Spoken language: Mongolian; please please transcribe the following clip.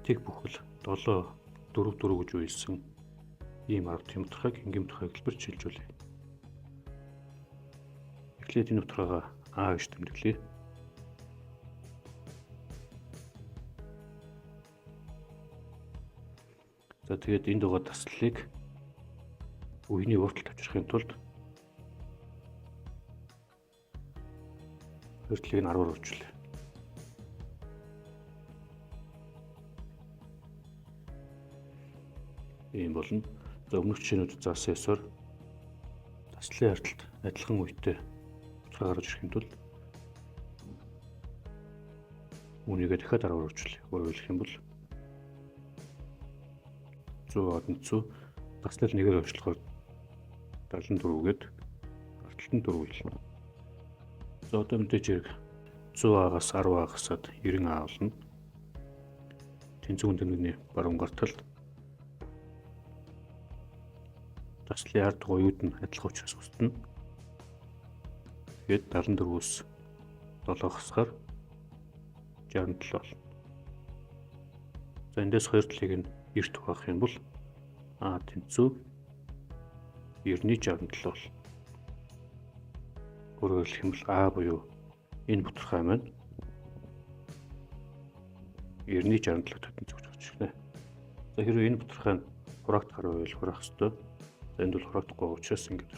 тэг бүхэл 7 4 4 гэж үйлсэн ийм арга тэмдгэрийг энгийн тодорхой хэлбэрт шилжүүлье. Эхлээд энэ утгаагаа А гэж тэмдэглэе. За тэгээд энд байгаа таслалыг үений урталд авчрахын тулд хөртлийг нь 10-аар үржүүлээ. Ийм болно. За өмнөх жишээнүүд заасан ёсоор таслалын ардталд адилхан үетэй утгаа гаргаж ирэхин тулд үүнийгээ дахиад 10-аар үржүүлээ. Өөрөөр хэлэх юм бол 100 100 таслал нэгээр өөрчлөхөөр 74-гээд ардталд нь 4 хэлнэ. За одоо мэдээж хэрэг 100А-гаас 10А гасаад 90А болно. Тэнцвэн тэмдэгний баруун гар талд таслалын ард гоёуд нь адилхан учраас устна. Тэгээд 74-өөс 7 хасгаар 67 болно. За эндээс хоёр талыг нь эрт хуваах юм бол А тэнцүү 90-67 болно. Өөрөөр хэлэх юм бол А буюу энэ бутархай маань 90-67 тэнцвэрч болж байна. За хэрвээ энэ бутархай нь хураагт гарвал хураах ёстой. За энд бол хураагдахгүй учраас ингэж